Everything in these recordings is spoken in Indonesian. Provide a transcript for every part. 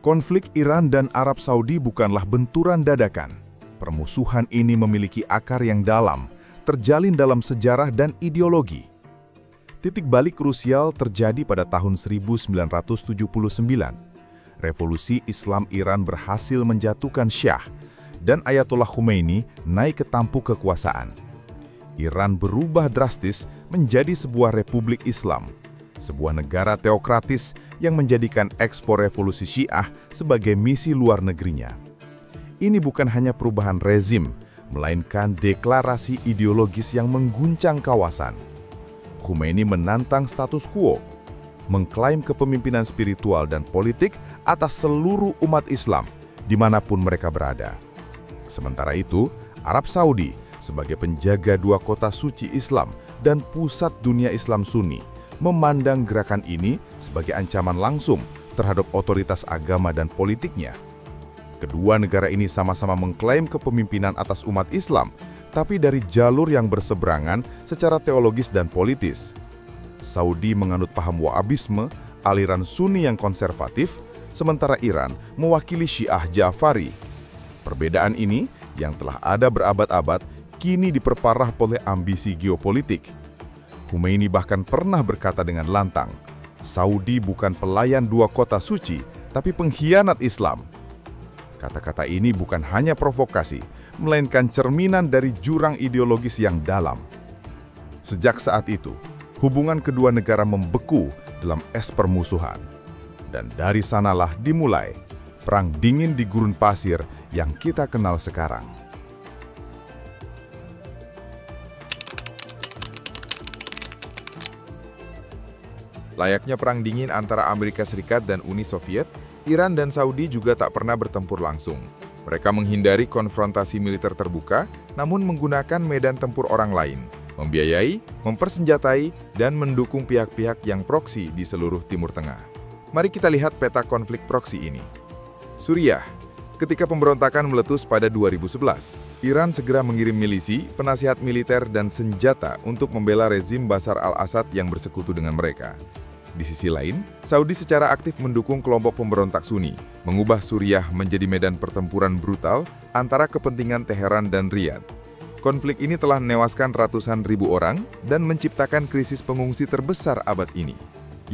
Konflik Iran dan Arab Saudi bukanlah benturan dadakan. Permusuhan ini memiliki akar yang dalam, terjalin dalam sejarah dan ideologi. Titik balik krusial terjadi pada tahun 1979. Revolusi Islam Iran berhasil menjatuhkan Syah, dan Ayatollah Khomeini naik ke tampuk kekuasaan. Iran berubah drastis menjadi sebuah republik Islam, sebuah negara teokratis yang menjadikan ekspor revolusi Syiah sebagai misi luar negerinya. Ini bukan hanya perubahan rezim, melainkan deklarasi ideologis yang mengguncang kawasan. Khomeini menantang status quo, mengklaim kepemimpinan spiritual dan politik atas seluruh umat Islam dimanapun mereka berada. Sementara itu, Arab Saudi sebagai penjaga dua kota suci Islam dan pusat dunia Islam Sunni memandang gerakan ini sebagai ancaman langsung terhadap otoritas agama dan politiknya. Kedua negara ini sama-sama mengklaim kepemimpinan atas umat Islam, tapi dari jalur yang berseberangan secara teologis dan politis. Saudi menganut paham Wahhabisme, aliran Sunni yang konservatif, sementara Iran mewakili Syiah Ja'fari. Perbedaan ini, yang telah ada berabad-abad, kini diperparah oleh ambisi geopolitik. Khomeini bahkan pernah berkata dengan lantang, "Saudi bukan pelayan dua kota suci, tapi pengkhianat Islam." Kata-kata ini bukan hanya provokasi, melainkan cerminan dari jurang ideologis yang dalam. Sejak saat itu, hubungan kedua negara membeku dalam es permusuhan. Dan dari sanalah dimulai perang dingin di gurun pasir yang kita kenal sekarang. Layaknya perang dingin antara Amerika Serikat dan Uni Soviet, Iran dan Saudi juga tak pernah bertempur langsung. Mereka menghindari konfrontasi militer terbuka, namun menggunakan medan tempur orang lain, membiayai, mempersenjatai, dan mendukung pihak-pihak yang proksi di seluruh Timur Tengah. Mari kita lihat peta konflik proksi ini. Suriah. Ketika pemberontakan meletus pada 2011, Iran segera mengirim milisi, penasihat militer, dan senjata untuk membela rezim Bashar al-Assad yang bersekutu dengan mereka. Di sisi lain, Saudi secara aktif mendukung kelompok pemberontak Sunni, mengubah Suriah menjadi medan pertempuran brutal antara kepentingan Teheran dan Riyadh. Konflik ini telah menewaskan ratusan ribu orang dan menciptakan krisis pengungsi terbesar abad ini.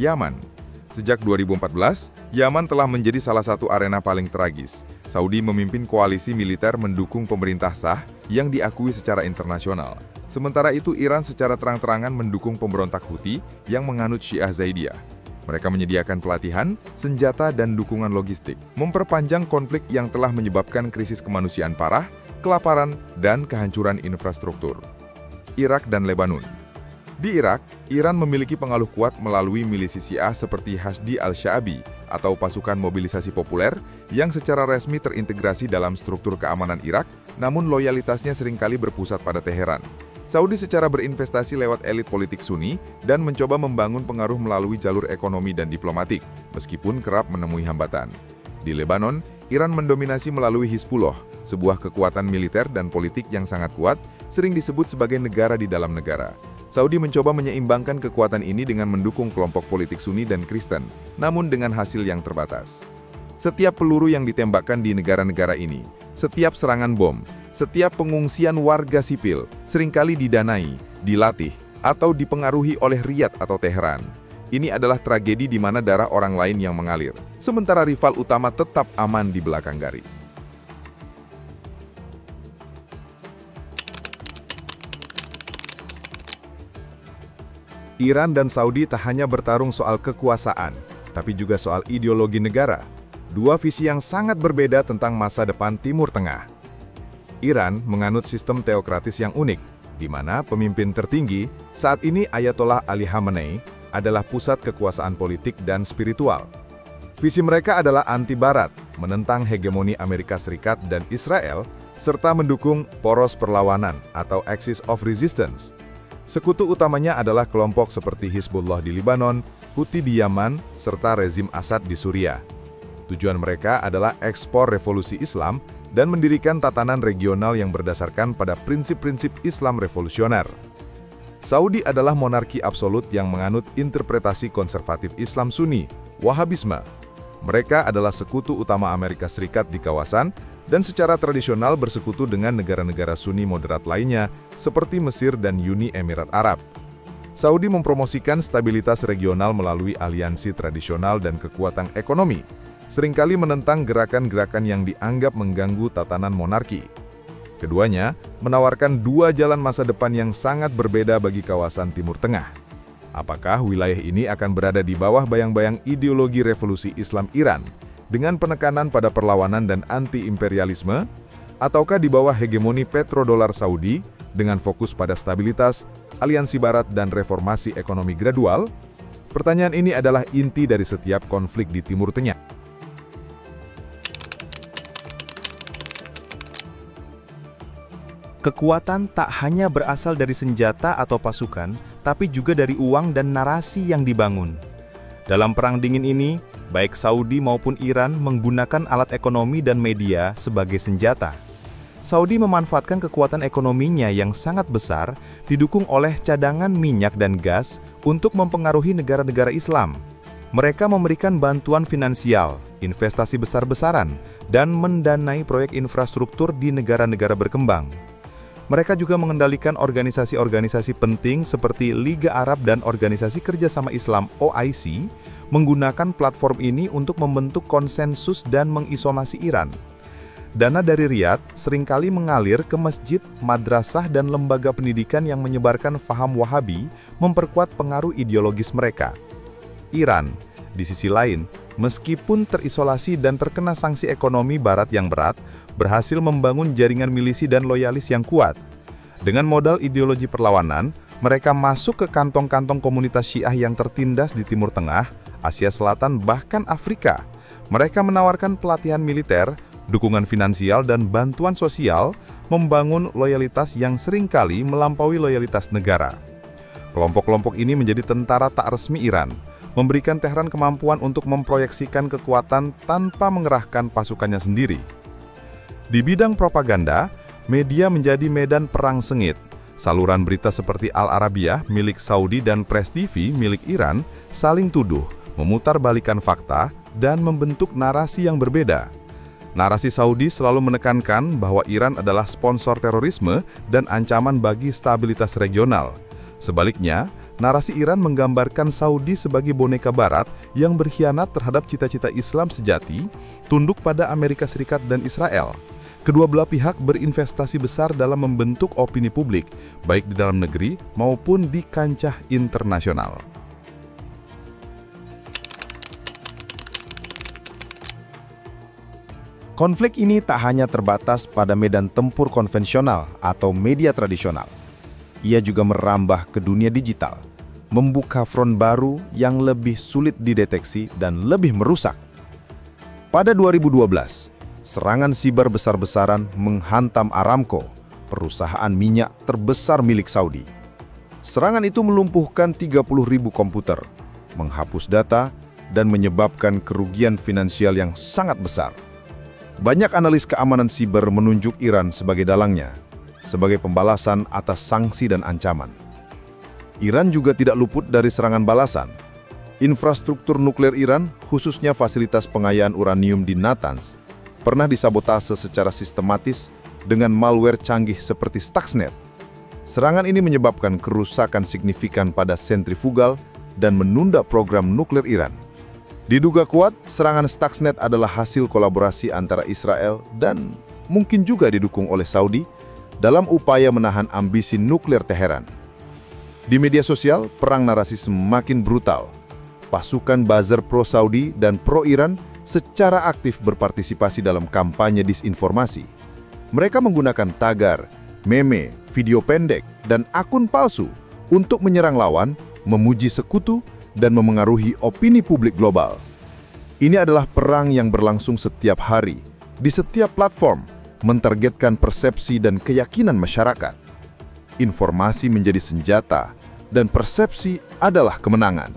Yaman. Sejak 2014, Yaman telah menjadi salah satu arena paling tragis. Saudi memimpin koalisi militer mendukung pemerintah sah yang diakui secara internasional. Sementara itu, Iran secara terang-terangan mendukung pemberontak Houthi yang menganut Syiah Zaidiyah. Mereka menyediakan pelatihan, senjata, dan dukungan logistik, memperpanjang konflik yang telah menyebabkan krisis kemanusiaan parah, kelaparan, dan kehancuran infrastruktur. Irak dan Lebanon. Di Irak, Iran memiliki pengaruh kuat melalui milisi Syiah seperti Hashdi al-Sha'bi atau pasukan mobilisasi populer yang secara resmi terintegrasi dalam struktur keamanan Irak, namun loyalitasnya seringkali berpusat pada Teheran. Saudi secara berinvestasi lewat elit politik Sunni dan mencoba membangun pengaruh melalui jalur ekonomi dan diplomatik, meskipun kerap menemui hambatan. Di Lebanon, Iran mendominasi melalui Hizbullah, sebuah kekuatan militer dan politik yang sangat kuat, sering disebut sebagai negara di dalam negara. Saudi mencoba menyeimbangkan kekuatan ini dengan mendukung kelompok politik Sunni dan Kristen, namun dengan hasil yang terbatas. Setiap peluru yang ditembakkan di negara-negara ini, setiap serangan bom, setiap pengungsian warga sipil seringkali didanai, dilatih, atau dipengaruhi oleh Riyadh atau Teheran. Ini adalah tragedi di mana darah orang lain yang mengalir, sementara rival utama tetap aman di belakang garis. Iran dan Saudi tak hanya bertarung soal kekuasaan, tapi juga soal ideologi negara. Dua visi yang sangat berbeda tentang masa depan Timur Tengah. Iran menganut sistem teokratis yang unik, di mana pemimpin tertinggi, saat ini Ayatollah Ali Khamenei, adalah pusat kekuasaan politik dan spiritual. Visi mereka adalah anti-Barat, menentang hegemoni Amerika Serikat dan Israel, serta mendukung poros perlawanan atau Axis of Resistance. Sekutu utamanya adalah kelompok seperti Hizbullah di Lebanon, Houthi di Yaman, serta rezim Assad di Suriah. Tujuan mereka adalah ekspor revolusi Islam dan mendirikan tatanan regional yang berdasarkan pada prinsip-prinsip Islam revolusioner. Saudi adalah monarki absolut yang menganut interpretasi konservatif Islam Sunni, Wahhabisme. Mereka adalah sekutu utama Amerika Serikat di kawasan dan secara tradisional bersekutu dengan negara-negara Sunni moderat lainnya seperti Mesir dan Uni Emirat Arab. Saudi mempromosikan stabilitas regional melalui aliansi tradisional dan kekuatan ekonomi, seringkali menentang gerakan-gerakan yang dianggap mengganggu tatanan monarki. Keduanya menawarkan dua jalan masa depan yang sangat berbeda bagi kawasan Timur Tengah. Apakah wilayah ini akan berada di bawah bayang-bayang ideologi revolusi Islam Iran dengan penekanan pada perlawanan dan anti-imperialisme, ataukah di bawah hegemoni petrodolar Saudi dengan fokus pada stabilitas, aliansi barat dan reformasi ekonomi gradual? Pertanyaan ini adalah inti dari setiap konflik di Timur Tengah. Kekuatan tak hanya berasal dari senjata atau pasukan, tapi juga dari uang dan narasi yang dibangun. Dalam Perang Dingin ini, baik Saudi maupun Iran menggunakan alat ekonomi dan media sebagai senjata. Saudi memanfaatkan kekuatan ekonominya yang sangat besar, didukung oleh cadangan minyak dan gas untuk mempengaruhi negara-negara Islam. Mereka memberikan bantuan finansial, investasi besar-besaran, dan mendanai proyek infrastruktur di negara-negara berkembang. Mereka juga mengendalikan organisasi-organisasi penting seperti Liga Arab dan Organisasi Kerjasama Islam OIC, menggunakan platform ini untuk membentuk konsensus dan mengisolasi Iran. Dana dari Riyadh seringkali mengalir ke masjid, madrasah, dan lembaga pendidikan yang menyebarkan faham Wahabi, memperkuat pengaruh ideologis mereka. Iran, di sisi lain, meskipun terisolasi dan terkena sanksi ekonomi Barat yang berat, berhasil membangun jaringan milisi dan loyalis yang kuat. Dengan modal ideologi perlawanan, mereka masuk ke kantong-kantong komunitas Syiah yang tertindas di Timur Tengah, Asia Selatan, bahkan Afrika. Mereka menawarkan pelatihan militer, dukungan finansial, dan bantuan sosial, membangun loyalitas yang seringkali melampaui loyalitas negara. Kelompok-kelompok ini menjadi tentara tak resmi Iran, memberikan Tehran kemampuan untuk memproyeksikan kekuatan tanpa mengerahkan pasukannya sendiri. Di bidang propaganda, media menjadi medan perang sengit. Saluran berita seperti Al Arabiyah milik Saudi dan Press TV milik Iran saling tuduh, memutarbalikkan fakta, dan membentuk narasi yang berbeda. Narasi Saudi selalu menekankan bahwa Iran adalah sponsor terorisme dan ancaman bagi stabilitas regional. Sebaliknya, narasi Iran menggambarkan Saudi sebagai boneka Barat yang berkhianat terhadap cita-cita Islam sejati, tunduk pada Amerika Serikat dan Israel. Kedua belah pihak berinvestasi besar dalam membentuk opini publik, baik di dalam negeri maupun di kancah internasional. Konflik ini tak hanya terbatas pada medan tempur konvensional atau media tradisional. Ia juga merambah ke dunia digital, membuka front baru yang lebih sulit dideteksi dan lebih merusak. Pada 2012, serangan siber besar-besaran menghantam Aramco, perusahaan minyak terbesar milik Saudi. Serangan itu melumpuhkan 30.000 komputer, menghapus data, dan menyebabkan kerugian finansial yang sangat besar. Banyak analis keamanan siber menunjuk Iran sebagai dalangnya, sebagai pembalasan atas sanksi dan ancaman. Iran juga tidak luput dari serangan balasan. Infrastruktur nuklir Iran, khususnya fasilitas pengayaan uranium di Natanz, pernah disabotase secara sistematis dengan malware canggih seperti Stuxnet. Serangan ini menyebabkan kerusakan signifikan pada sentrifugal dan menunda program nuklir Iran. Diduga kuat, serangan Stuxnet adalah hasil kolaborasi antara Israel dan mungkin juga didukung oleh Saudi dalam upaya menahan ambisi nuklir Teheran. Di media sosial, perang narasi semakin brutal. Pasukan buzzer pro-Saudi dan pro-Iran secara aktif berpartisipasi dalam kampanye disinformasi. Mereka menggunakan tagar, meme, video pendek, dan akun palsu untuk menyerang lawan, memuji sekutu, dan memengaruhi opini publik global. Ini adalah perang yang berlangsung setiap hari, di setiap platform, mentargetkan persepsi dan keyakinan masyarakat. Informasi menjadi senjata, dan persepsi adalah kemenangan.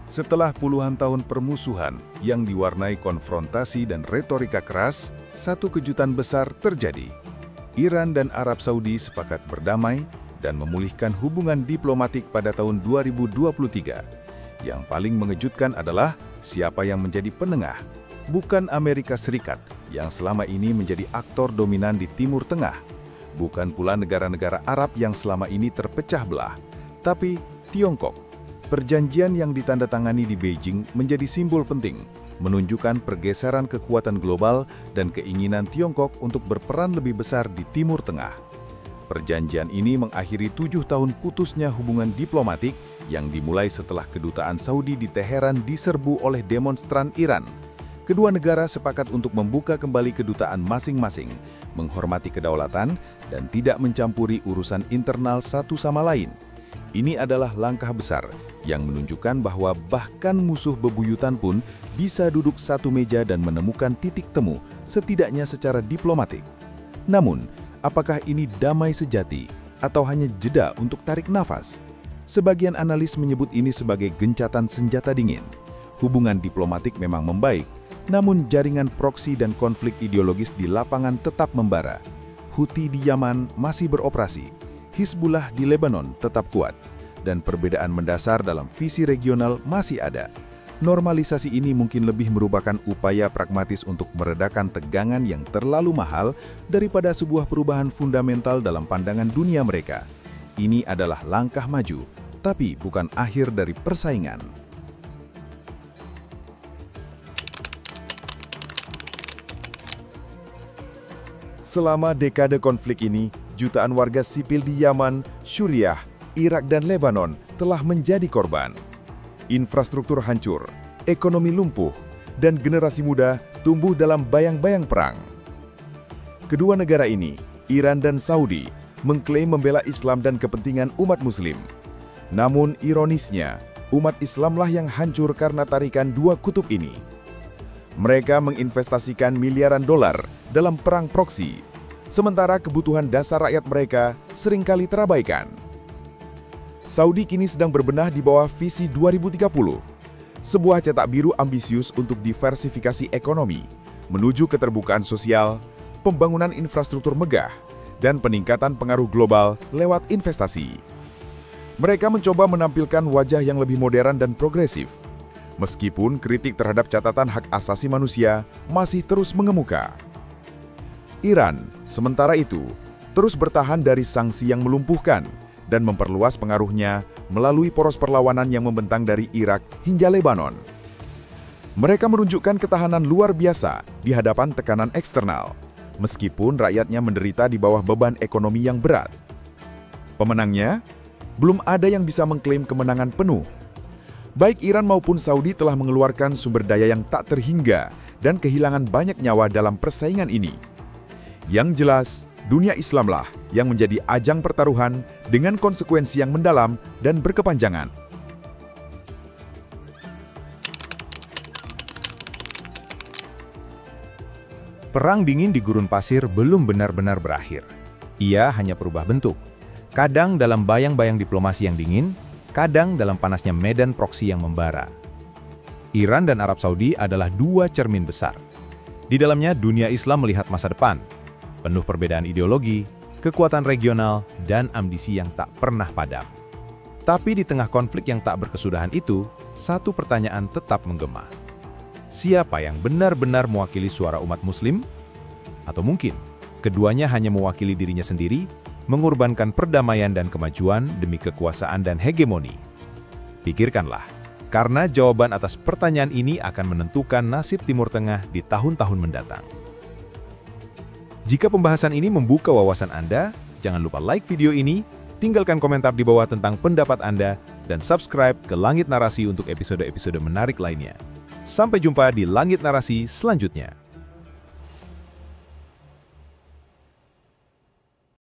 Setelah puluhan tahun permusuhan yang diwarnai konfrontasi dan retorika keras, satu kejutan besar terjadi. Iran dan Arab Saudi sepakat berdamai dan memulihkan hubungan diplomatik pada tahun 2023. Yang paling mengejutkan adalah siapa yang menjadi penengah, bukan Amerika Serikat yang selama ini menjadi aktor dominan di Timur Tengah, bukan pula negara-negara Arab yang selama ini terpecah belah, tapi Tiongkok. Perjanjian yang ditandatangani di Beijing menjadi simbol penting, menunjukkan pergeseran kekuatan global dan keinginan Tiongkok untuk berperan lebih besar di Timur Tengah. Perjanjian ini mengakhiri 7 tahun putusnya hubungan diplomatik yang dimulai setelah kedutaan Saudi di Teheran diserbu oleh demonstran Iran. Kedua negara sepakat untuk membuka kembali kedutaan masing-masing, menghormati kedaulatan, dan tidak mencampuri urusan internal satu sama lain. Ini adalah langkah besar yang menunjukkan bahwa bahkan musuh bebuyutan pun bisa duduk satu meja dan menemukan titik temu, setidaknya secara diplomatik. Namun, apakah ini damai sejati atau hanya jeda untuk tarik nafas? Sebagian analis menyebut ini sebagai gencatan senjata dingin. Hubungan diplomatik memang membaik, namun jaringan proksi dan konflik ideologis di lapangan tetap membara. Houthi di Yaman masih beroperasi, Hizbullah di Lebanon tetap kuat, dan perbedaan mendasar dalam visi regional masih ada. Normalisasi ini mungkin lebih merupakan upaya pragmatis untuk meredakan tegangan yang terlalu mahal daripada sebuah perubahan fundamental dalam pandangan dunia mereka. Ini adalah langkah maju, tapi bukan akhir dari persaingan. Selama dekade konflik ini, jutaan warga sipil di Yaman, Suriah, Irak, dan Lebanon telah menjadi korban. Infrastruktur hancur, ekonomi lumpuh, dan generasi muda tumbuh dalam bayang-bayang perang. Kedua negara ini, Iran dan Saudi, mengklaim membela Islam dan kepentingan umat Muslim. Namun ironisnya, umat Islamlah yang hancur karena tarikan dua kutub ini. Mereka menginvestasikan miliaran dolar dalam perang proksi, sementara kebutuhan dasar rakyat mereka seringkali terabaikan. Saudi kini sedang berbenah di bawah visi 2030, sebuah cetak biru ambisius untuk diversifikasi ekonomi, menuju keterbukaan sosial, pembangunan infrastruktur megah, dan peningkatan pengaruh global lewat investasi. Mereka mencoba menampilkan wajah yang lebih modern dan progresif, meskipun kritik terhadap catatan hak asasi manusia masih terus mengemuka. Iran, sementara itu, terus bertahan dari sanksi yang melumpuhkan dan memperluas pengaruhnya melalui poros perlawanan yang membentang dari Irak hingga Lebanon. Mereka menunjukkan ketahanan luar biasa di hadapan tekanan eksternal, meskipun rakyatnya menderita di bawah beban ekonomi yang berat. Pemenangnya, belum ada yang bisa mengklaim kemenangan penuh. Baik Iran maupun Saudi telah mengeluarkan sumber daya yang tak terhingga dan kehilangan banyak nyawa dalam persaingan ini. Yang jelas, dunia Islamlah yang menjadi ajang pertaruhan dengan konsekuensi yang mendalam dan berkepanjangan. Perang dingin di gurun pasir belum benar-benar berakhir. Ia hanya berubah bentuk. Kadang dalam bayang-bayang diplomasi yang dingin, kadang dalam panasnya medan proksi yang membara. Iran dan Arab Saudi adalah dua cermin besar. Di dalamnya dunia Islam melihat masa depan, penuh perbedaan ideologi, kekuatan regional, dan ambisi yang tak pernah padam. Tapi di tengah konflik yang tak berkesudahan itu, satu pertanyaan tetap menggema. Siapa yang benar-benar mewakili suara umat Muslim? Atau mungkin, keduanya hanya mewakili dirinya sendiri, mengorbankan perdamaian dan kemajuan demi kekuasaan dan hegemoni? Pikirkanlah, karena jawaban atas pertanyaan ini akan menentukan nasib Timur Tengah di tahun-tahun mendatang. Jika pembahasan ini membuka wawasan Anda, jangan lupa like video ini, tinggalkan komentar di bawah tentang pendapat Anda, dan subscribe ke Langit Narasi untuk episode-episode menarik lainnya. Sampai jumpa di Langit Narasi selanjutnya.